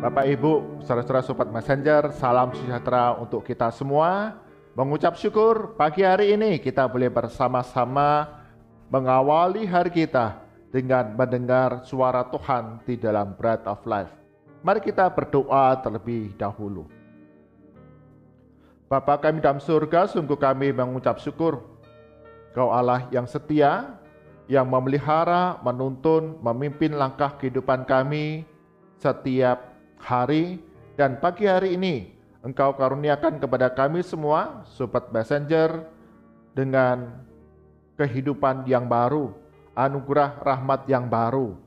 Bapak Ibu, saudara-saudara Sobat Messenger, salam sejahtera untuk kita semua. Mengucap syukur pagi hari ini kita boleh bersama-sama mengawali hari kita dengan mendengar suara Tuhan di dalam Bread of Life. Mari kita berdoa terlebih dahulu. Bapa kami dalam surga, sungguh kami mengucap syukur. Kau Allah yang setia, yang memelihara, menuntun, memimpin langkah kehidupan kami setiap hari, dan pagi hari ini Engkau karuniakan kepada kami semua, Sobat Messenger, dengan kehidupan yang baru, anugerah rahmat yang baru.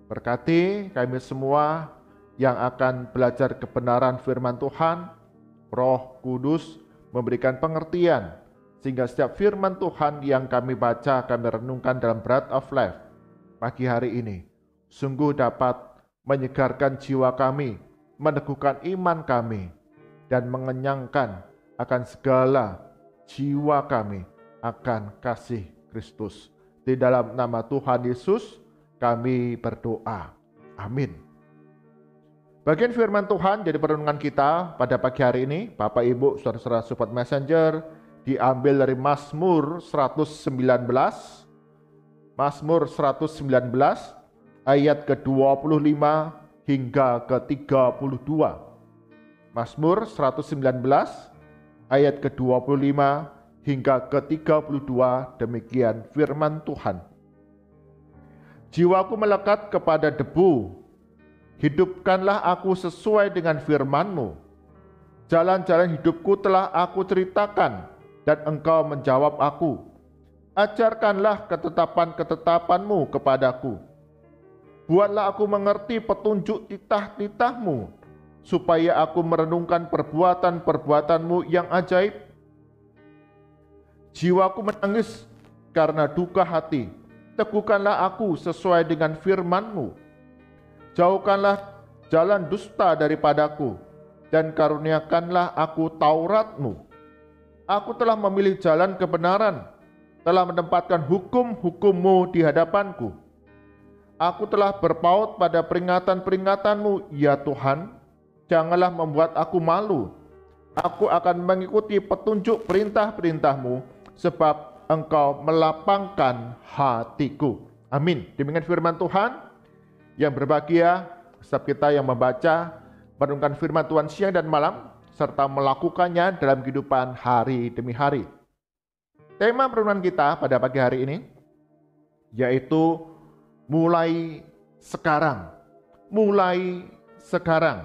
Berkati kami semua yang akan belajar kebenaran firman Tuhan. Roh Kudus memberikan pengertian, sehingga setiap firman Tuhan yang kami baca, kami renungkan dalam Bread of Life pagi hari ini, sungguh dapat menyegarkan jiwa kami, meneguhkan iman kami, dan mengenyangkan akan segala jiwa kami akan kasih Kristus. Di dalam nama Tuhan Yesus kami berdoa. Amin. Bagian firman Tuhan jadi perenungan kita pada pagi hari ini, Bapak Ibu, saudara-saudara Sobat Messenger, diambil dari Mazmur 119. Mazmur 119 ayat ke-25 hingga ke-32. Mazmur 119 ayat ke-25 hingga ke-32, demikian firman Tuhan. Jiwaku melekat kepada debu, hidupkanlah aku sesuai dengan firman-Mu. Jalan-jalan hidupku telah aku ceritakan, dan Engkau menjawab aku. Ajarkanlah ketetapan-ketetapan-Mu kepadaku. Buatlah aku mengerti petunjuk titah-titah-Mu, supaya aku merenungkan perbuatan-perbuatan-Mu yang ajaib. Jiwaku menangis karena duka hati. Teguhkanlah aku sesuai dengan firman-Mu. Jauhkanlah jalan dusta daripadaku, dan karuniakanlah aku Taurat-Mu. Aku telah memilih jalan kebenaran, telah menempatkan hukum-hukum-Mu di hadapanku. Aku telah berpaut pada peringatan-peringatan-Mu, ya Tuhan. Janganlah membuat aku malu. Aku akan mengikuti petunjuk perintah-perintah-Mu, sebab Engkau melapangkan hatiku. Amin. Demikian firman Tuhan. Yang berbahagia setiap kita yang membaca, merenungkan firman Tuhan siang dan malam, serta melakukannya dalam kehidupan hari demi hari. Tema perenungan kita pada pagi hari ini yaitu mulai sekarang. Mulai sekarang.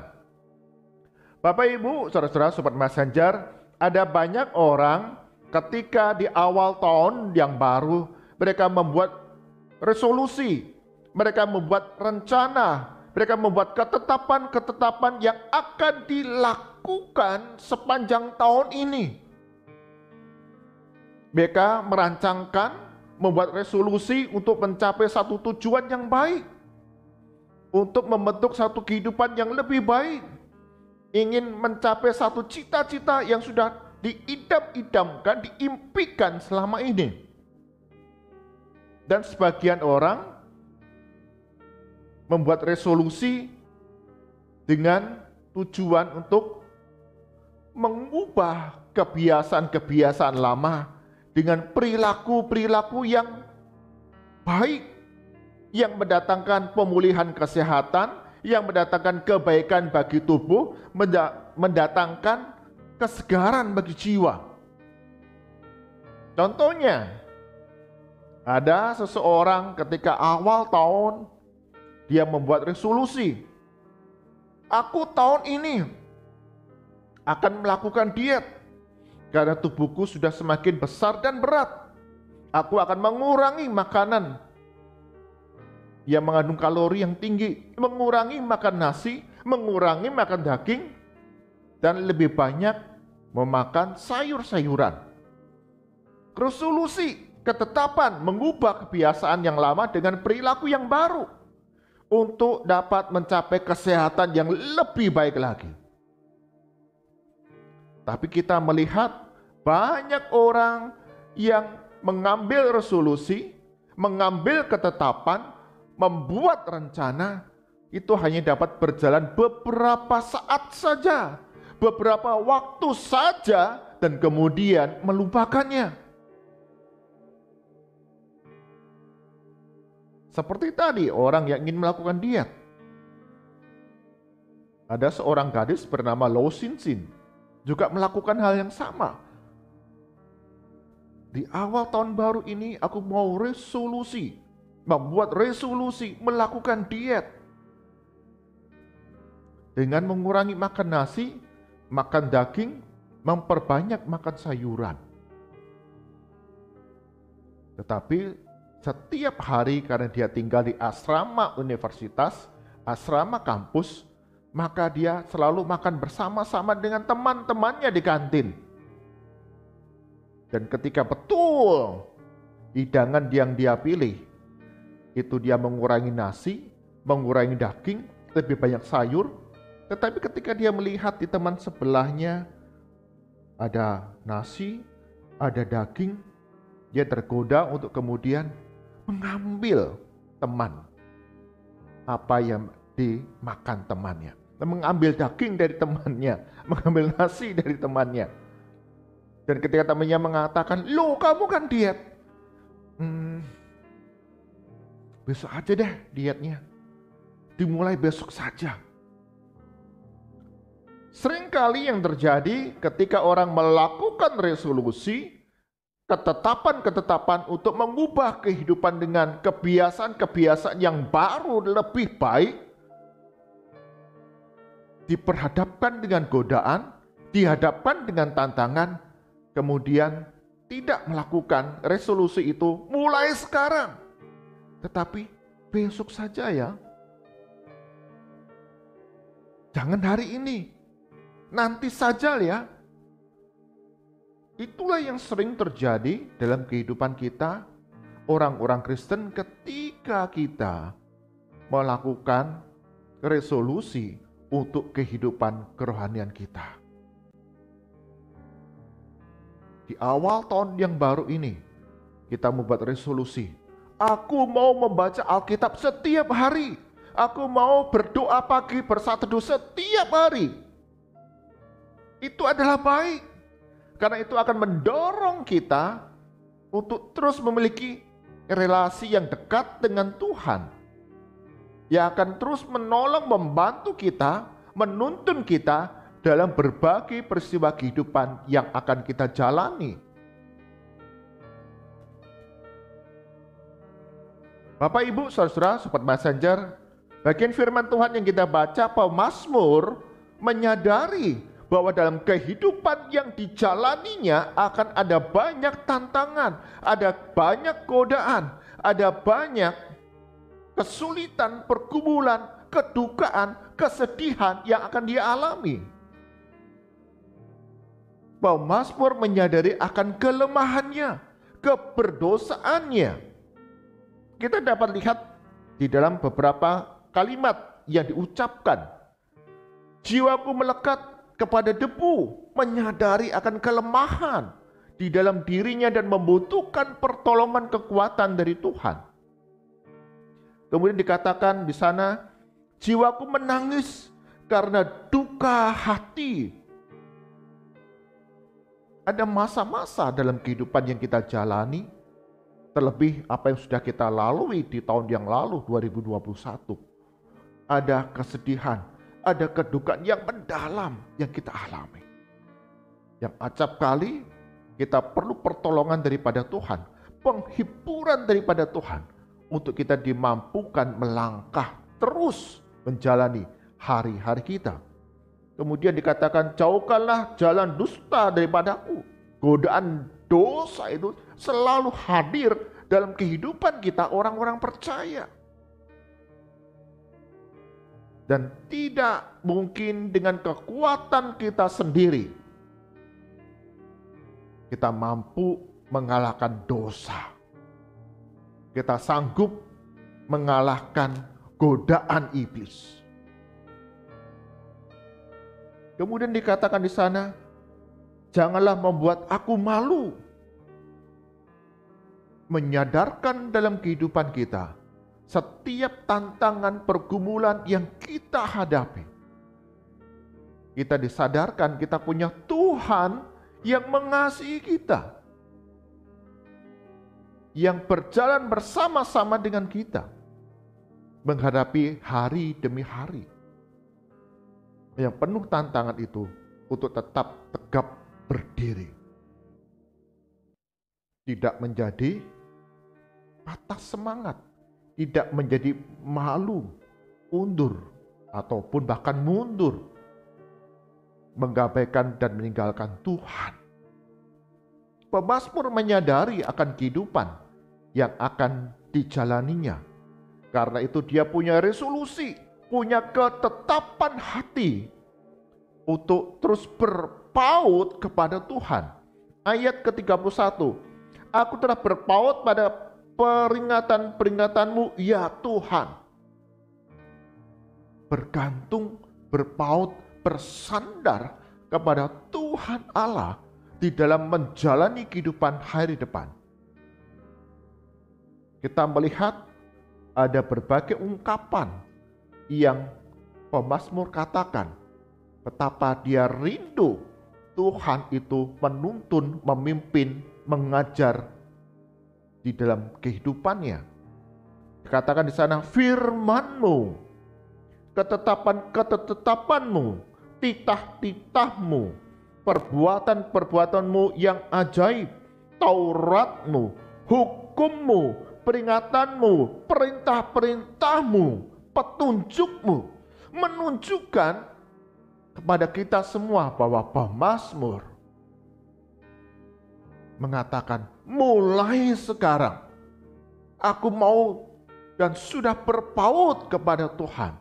Bapak Ibu, saudara-saudara Sobat Messenger, ada banyak orang ketika di awal tahun yang baru, mereka membuat resolusi, mereka membuat rencana, mereka membuat ketetapan-ketetapan yang akan dilakukan sepanjang tahun ini. Mereka merancangkan, membuat resolusi untuk mencapai satu tujuan yang baik, untuk membentuk satu kehidupan yang lebih baik, ingin mencapai satu cita-cita yang sudah diidam-idamkan, diimpikan selama ini. Dan sebagian orang membuat resolusi dengan tujuan untuk mengubah kebiasaan-kebiasaan lama dengan perilaku-perilaku yang baik, yang mendatangkan pemulihan kesehatan, yang mendatangkan kebaikan bagi tubuh, mendatangkan kesegaran bagi jiwa. Contohnya, ada seseorang ketika awal tahun, dia membuat resolusi. Aku tahun ini akan melakukan diet karena tubuhku sudah semakin besar dan berat. Aku akan mengurangi makanan yang mengandung kalori yang tinggi, mengurangi makan nasi, mengurangi makan daging, dan lebih banyak memakan sayur-sayuran. Resolusi, ketetapan mengubah kebiasaan yang lama dengan perilaku yang baru untuk dapat mencapai kesehatan yang lebih baik lagi. Tapi kita melihat banyak orang yang mengambil resolusi, mengambil ketetapan, membuat rencana, itu hanya dapat berjalan beberapa saat saja, beberapa waktu saja, dan kemudian melupakannya. Seperti tadi orang yang ingin melakukan diet. Ada seorang gadis bernama Lo Xin-Xin juga melakukan hal yang sama. Di awal tahun baru ini aku mau membuat resolusi melakukan diet. Dengan mengurangi makan nasi, makan daging, memperbanyak makan sayuran. Tetapi setiap hari karena dia tinggal di asrama universitas, asrama kampus, maka dia selalu makan bersama-sama dengan teman-temannya di kantin. Dan ketika betul hidangan yang dia pilih, itu dia mengurangi nasi, mengurangi daging, lebih banyak sayur. Tetapi ketika dia melihat di teman sebelahnya ada nasi, ada daging, dia tergoda untuk kemudian mengambil apa yang dimakan temannya. Mengambil daging dari temannya, mengambil nasi dari temannya. Dan ketika temannya mengatakan, "Loh, kamu kan diet." Besok aja deh dietnya. Dimulai besok saja. Seringkali yang terjadi ketika orang melakukan resolusi, ketetapan-ketetapan untuk mengubah kehidupan dengan kebiasaan-kebiasaan yang baru lebih baik, diperhadapkan dengan godaan, dihadapkan dengan tantangan, kemudian tidak melakukan resolusi itu mulai sekarang. Tetapi besok saja ya. Jangan hari ini. Nanti saja ya. Itulah yang sering terjadi dalam kehidupan kita, orang-orang Kristen, ketika kita melakukan resolusi untuk kehidupan kerohanian kita. Di awal tahun yang baru ini, kita membuat resolusi. Aku mau membaca Alkitab setiap hari. Aku mau berdoa pagi bersateduh setiap hari. Itu adalah baik. Karena itu akan mendorong kita untuk terus memiliki relasi yang dekat dengan Tuhan. Yang akan terus menolong, membantu kita, menuntun kita dalam berbagai peristiwa kehidupan yang akan kita jalani. Bapak, Ibu, Saudara-saudara, Sobat Messenger, bagian firman Tuhan yang kita baca, pemazmur menyadari bahwa dalam kehidupan yang dijalaninya akan ada banyak tantangan, ada banyak godaan, ada banyak kesulitan, pergumulan, kedukaan, kesedihan yang akan dia alami. Pemazmur menyadari akan kelemahannya, keberdosaannya. Kita dapat lihat di dalam beberapa kalimat yang diucapkan. Jiwaku melekat kepada debu, menyadari akan kelemahan di dalam dirinya dan membutuhkan pertolongan kekuatan dari Tuhan. Kemudian dikatakan di sana, jiwaku menangis karena duka hati. Ada masa-masa dalam kehidupan yang kita jalani, terlebih apa yang sudah kita lalui di tahun yang lalu 2021. Ada kesedihan, ada kedukaan yang mendalam yang kita alami. Yang acap kali kita perlu pertolongan daripada Tuhan, penghiburan daripada Tuhan, untuk kita dimampukan melangkah terus menjalani hari-hari kita. Kemudian dikatakan, jauhkanlah jalan dusta daripadaku. Godaan dosa itu selalu hadir dalam kehidupan kita orang-orang percaya. Dan tidak mungkin dengan kekuatan kita sendiri kita mampu mengalahkan dosa. Kita sanggup mengalahkan godaan iblis. Kemudian dikatakan di sana, janganlah membuat aku malu. Menyadarkan dalam kehidupan kita, setiap tantangan pergumulan yang kita hadapi, kita disadarkan kita punya Tuhan yang mengasihi kita, yang berjalan bersama-sama dengan kita menghadapi hari demi hari yang penuh tantangan itu, untuk tetap tegap berdiri, tidak menjadi patah semangat, tidak menjadi malu, undur, ataupun bahkan mundur, mengabaikan dan meninggalkan Tuhan. Pemazmur menyadari akan kehidupan yang akan dijalaninya. Karena itu dia punya resolusi, punya ketetapan hati untuk terus berpaut kepada Tuhan. Ayat ke-31, aku telah berpaut pada peringatan-peringatanmu ya Tuhan. Bergantung, berpaut, bersandar kepada Tuhan Allah di dalam menjalani kehidupan hari depan. Kita melihat ada berbagai ungkapan yang pemazmur katakan betapa dia rindu Tuhan itu menuntun, memimpin, mengajar di dalam kehidupannya. Dikatakan di sana, firman-Mu, ketetapan-ketetapanmu, titah-titahmu, perbuatan-perbuatanmu yang ajaib, Tauratmu, hukummu, peringatanmu, perintah-perintahmu, petunjukmu, menunjukkan kepada kita semua bahwa pemazmur mengatakan, mulai sekarang aku mau dan sudah berpaut kepada Tuhan.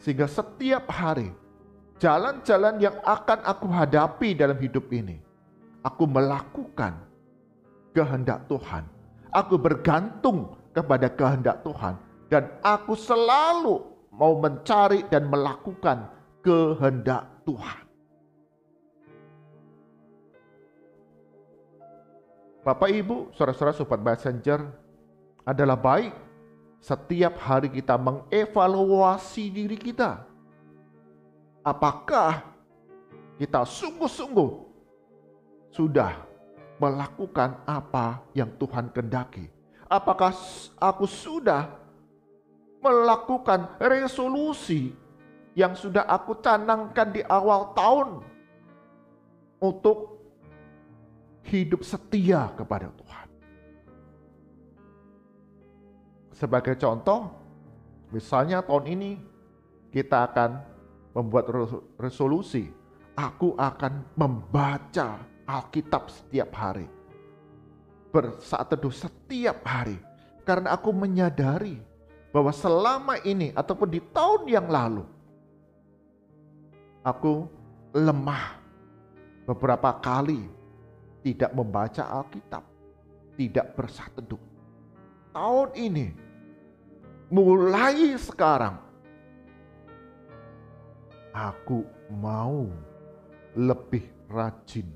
Sehingga setiap hari jalan-jalan yang akan aku hadapi dalam hidup ini, aku melakukan kehendak Tuhan. Aku bergantung kepada kehendak Tuhan. Dan aku selalu mau mencari dan melakukan kehendak Tuhan. Bapak Ibu, saudara-saudara sobat messenger, adalah baik setiap hari kita mengevaluasi diri kita. Apakah kita sungguh-sungguh sudah melakukan apa yang Tuhan kehendaki? Apakah aku sudah melakukan resolusi yang sudah aku canangkan di awal tahun untuk hidup setia kepada Tuhan? Sebagai contoh, misalnya tahun ini kita akan membuat resolusi, aku akan membaca Alkitab setiap hari, bersaat teduh setiap hari, karena aku menyadari bahwa selama ini ataupun di tahun yang lalu aku lemah beberapa kali tidak membaca Alkitab, tidak bersaat teduh. Tahun ini, mulai sekarang, aku mau lebih rajin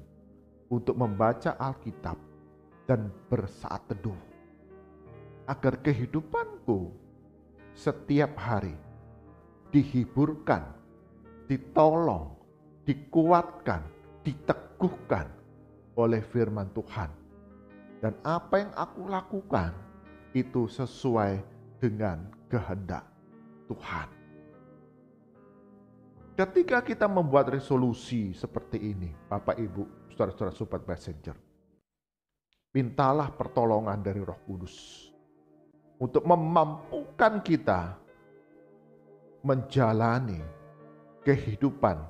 untuk membaca Alkitab dan bersaat teduh, agar kehidupanku setiap hari dihiburkan, ditolong, dikuatkan, diteguhkan oleh firman Tuhan. Dan apa yang aku lakukan itu sesuai dengan kehendak Tuhan. Ketika kita membuat resolusi seperti ini, Bapak Ibu, saudara-saudara sobat messenger, mintalah pertolongan dari Roh Kudus untuk memampukan kita menjalani kehidupan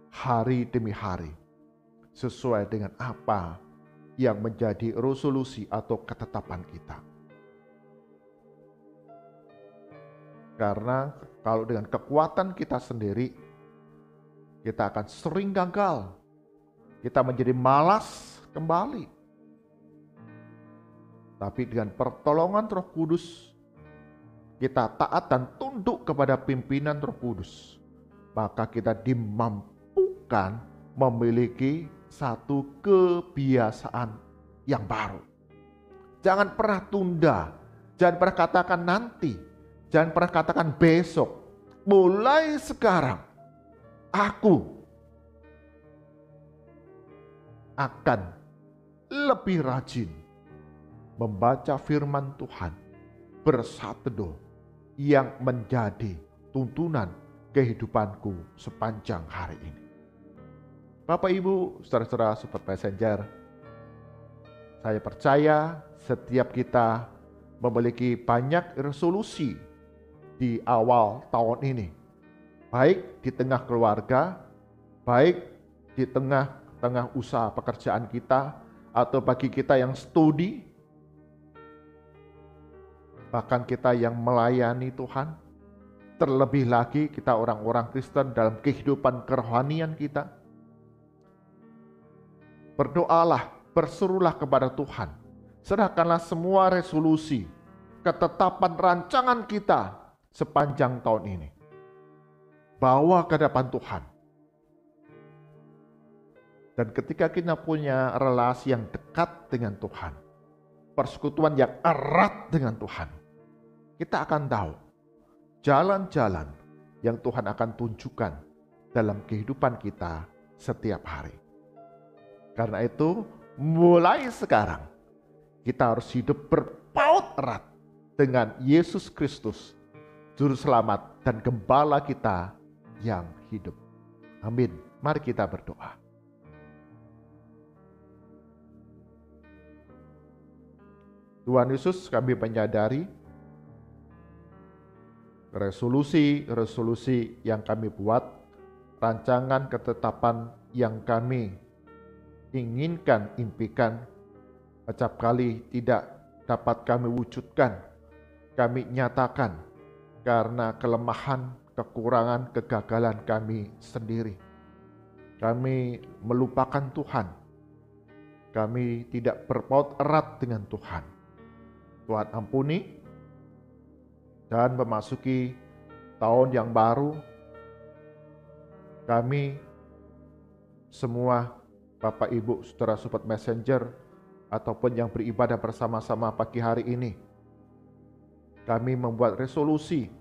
hari demi hari sesuai dengan apa yang menjadi resolusi atau ketetapan kita. Karena kalau dengan kekuatan kita sendiri, kita akan sering gagal. Kita menjadi malas kembali. Tapi dengan pertolongan Roh Kudus, kita taat dan tunduk kepada pimpinan Roh Kudus, maka kita dimampukan memiliki satu kebiasaan yang baru. Jangan pernah tunda, jangan pernah katakan nanti, jangan pernah katakan besok. Mulai sekarang, aku akan lebih rajin membaca firman Tuhan, bersateduh yang menjadi tuntunan kehidupanku sepanjang hari ini. Bapak Ibu, saudara-saudara Sobat Messenger, saya percaya setiap kita memiliki banyak resolusi di awal tahun ini. Baik di tengah keluarga, baik di tengah usaha pekerjaan kita, atau bagi kita yang studi, bahkan kita yang melayani Tuhan. Terlebih lagi kita orang-orang Kristen dalam kehidupan kerohanian kita. Berdoalah, berserulah kepada Tuhan. Serahkanlah semua resolusi, ketetapan rancangan kita sepanjang tahun ini. Bawa ke hadapan Tuhan. Dan ketika kita punya relasi yang dekat dengan Tuhan, persekutuan yang erat dengan Tuhan, kita akan tahu jalan-jalan yang Tuhan akan tunjukkan dalam kehidupan kita setiap hari. Karena itu, mulai sekarang kita harus hidup berpaut erat dengan Yesus Kristus, Juru Selamat dan Gembala kita yang hidup. Amin. Mari kita berdoa. Tuhan Yesus, kami menyadari resolusi-resolusi yang kami buat, rancangan ketetapan yang kami inginkan, impikan, acap kali tidak dapat kami wujudkan, kami nyatakan karena kelemahan, kekurangan, kegagalan kami sendiri. Kami melupakan Tuhan, kami tidak berpaut erat dengan Tuhan. Tuhan ampuni. Dan memasuki tahun yang baru, kami semua Bapak Ibu Saudara Sobat Messenger ataupun yang beribadah bersama-sama pagi hari ini, kami membuat resolusi,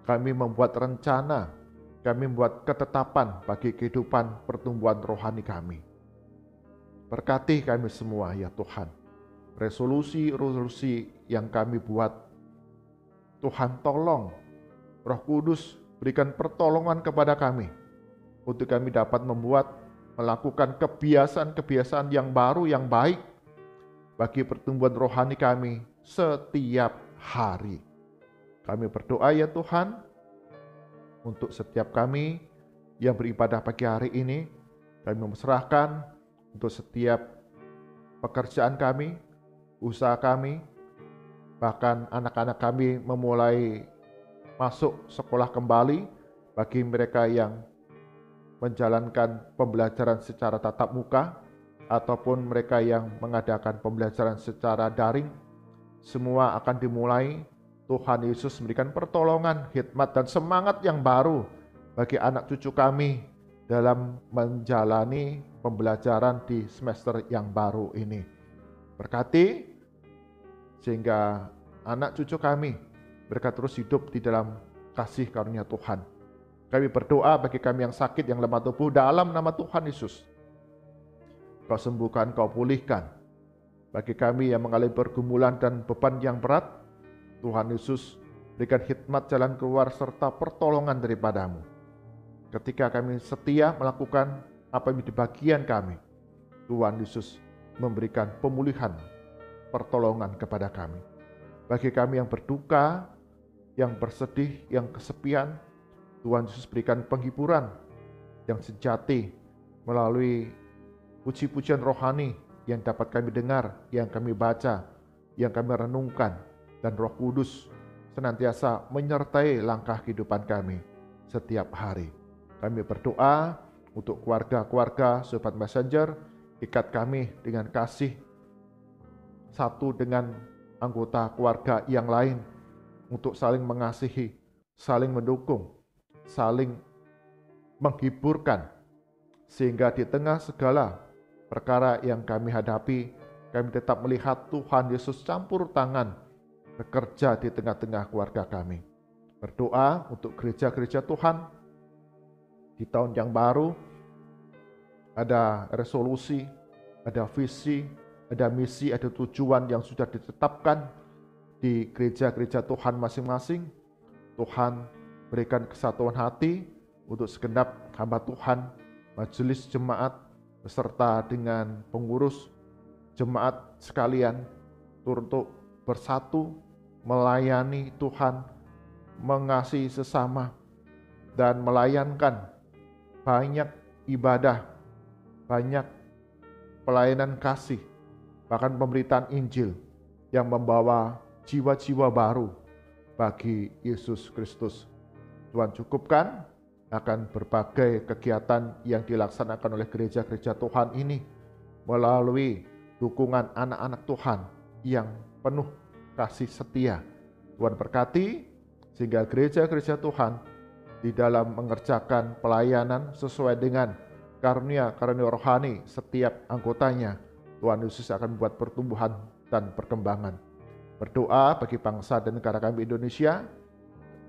kami membuat rencana, kami membuat ketetapan bagi kehidupan pertumbuhan rohani kami. Berkati kami semua ya Tuhan. Resolusi-resolusi yang kami buat, Tuhan tolong, Roh Kudus berikan pertolongan kepada kami untuk kami dapat melakukan kebiasaan-kebiasaan yang baru, yang baik bagi pertumbuhan rohani kami setiap hari. Kami berdoa ya Tuhan untuk setiap kami yang beribadah pagi hari ini. Kami menyerahkan untuk setiap pekerjaan kami, usaha kami, bahkan anak-anak kami memulai masuk sekolah kembali. Bagi mereka yang menjalankan pembelajaran secara tatap muka ataupun mereka yang mengadakan pembelajaran secara daring, semua akan dimulai. Tuhan Yesus memberikan pertolongan, hikmat dan semangat yang baru bagi anak cucu kami dalam menjalani pembelajaran di semester yang baru ini. Berkati sehingga anak cucu kami mereka terus hidup di dalam kasih karunia Tuhan. Kami berdoa bagi kami yang sakit, yang lemah tubuh, dalam nama Tuhan Yesus. Kau sembuhkan, Kau pulihkan. Bagi kami yang mengalami pergumulan dan beban yang berat, Tuhan Yesus berikan hikmat jalan keluar serta pertolongan daripadamu. Ketika kami setia melakukan apa yang di bagian kami, Tuhan Yesus memberikan pemulihan, pertolongan kepada kami. Bagi kami yang berduka, yang bersedih, yang kesepian, Tuhan Yesus berikan penghiburan yang sejati melalui puji-pujian rohani yang dapat kami dengar, yang kami baca, yang kami renungkan, dan Roh Kudus senantiasa menyertai langkah kehidupan kami setiap hari. Kami berdoa untuk keluarga-keluarga Sobat Messenger, ikat kami dengan kasih satu dengan anggota keluarga yang lain untuk saling mengasihi, saling mendukung, saling menghiburkan, sehingga di tengah segala perkara yang kami hadapi, kami tetap melihat Tuhan Yesus campur tangan bekerja di tengah-tengah keluarga kami. Berdoa untuk gereja-gereja Tuhan di tahun yang baru, ada resolusi, ada visi, ada misi, ada tujuan yang sudah ditetapkan di gereja-gereja Tuhan masing-masing. Tuhan berikan kesatuan hati untuk segenap hamba Tuhan, majelis jemaat, beserta dengan pengurus jemaat sekalian, untuk bersatu, melayani Tuhan, mengasihi sesama, dan melayankan banyak ibadah, banyak pelayanan kasih, bahkan pemberitaan Injil yang membawa jiwa-jiwa baru bagi Yesus Kristus. Tuhan cukupkan akan berbagai kegiatan yang dilaksanakan oleh gereja-gereja Tuhan ini melalui dukungan anak-anak Tuhan yang penuh kasih setia. Tuhan berkati sehingga gereja-gereja Tuhan di dalam mengerjakan pelayanan sesuai dengan karunia-karunia rohani setiap anggotanya, Tuhan Yesus akan membuat pertumbuhan dan perkembangan. Berdoa bagi bangsa dan negara kami Indonesia.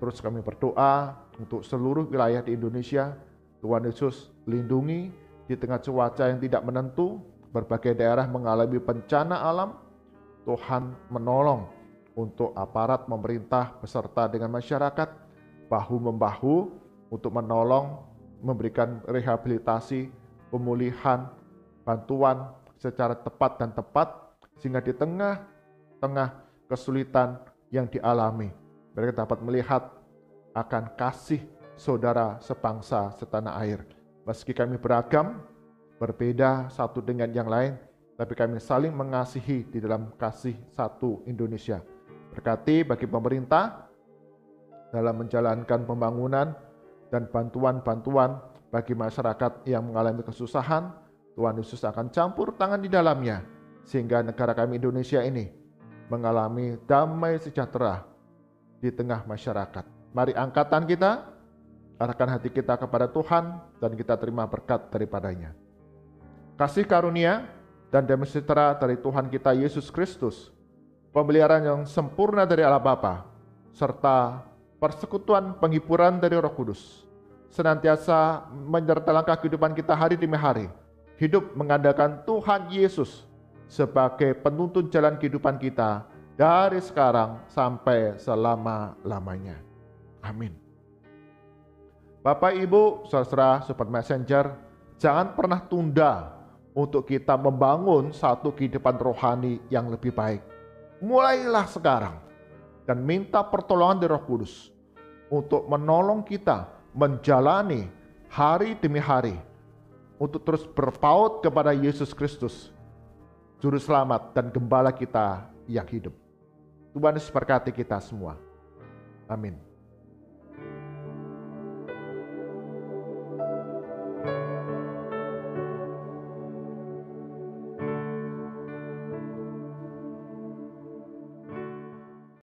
Terus kami berdoa untuk seluruh wilayah di Indonesia. Tuhan Yesus lindungi di tengah cuaca yang tidak menentu. Berbagai daerah mengalami bencana alam. Tuhan menolong untuk aparat pemerintah beserta dengan masyarakat bahu-membahu untuk menolong, memberikan rehabilitasi, pemulihan, bantuan secara tepat dan tepat, sehingga di tengah-tengah kesulitan yang dialami, mereka dapat melihat akan kasih saudara sebangsa setanah air. Meski kami beragam, berbeda satu dengan yang lain, tapi kami saling mengasihi di dalam kasih satu Indonesia. Berkati bagi pemerintah dalam menjalankan pembangunan dan bantuan-bantuan bagi masyarakat yang mengalami kesusahan. Tuhan Yesus akan campur tangan di dalamnya, sehingga negara kami Indonesia ini mengalami damai sejahtera di tengah masyarakat. Mari angkatan kita, arahkan hati kita kepada Tuhan dan kita terima berkat daripadanya. Kasih karunia dan damai sejahtera dari Tuhan kita Yesus Kristus, pemeliharaan yang sempurna dari Allah Bapa, serta persekutuan penghiburan dari Roh Kudus, senantiasa menyertai langkah kehidupan kita hari demi hari. Hidup mengandalkan Tuhan Yesus sebagai penuntun jalan kehidupan kita dari sekarang sampai selama-lamanya. Amin. Bapak, Ibu, saudara, Sobat Messenger, jangan pernah tunda untuk kita membangun satu kehidupan rohani yang lebih baik. Mulailah sekarang dan minta pertolongan dari Roh Kudus untuk menolong kita menjalani hari demi hari untuk terus berpaut kepada Yesus Kristus, Juru Selamat dan Gembala kita yang hidup. Tuhan Yesus berkati kita semua. Amin.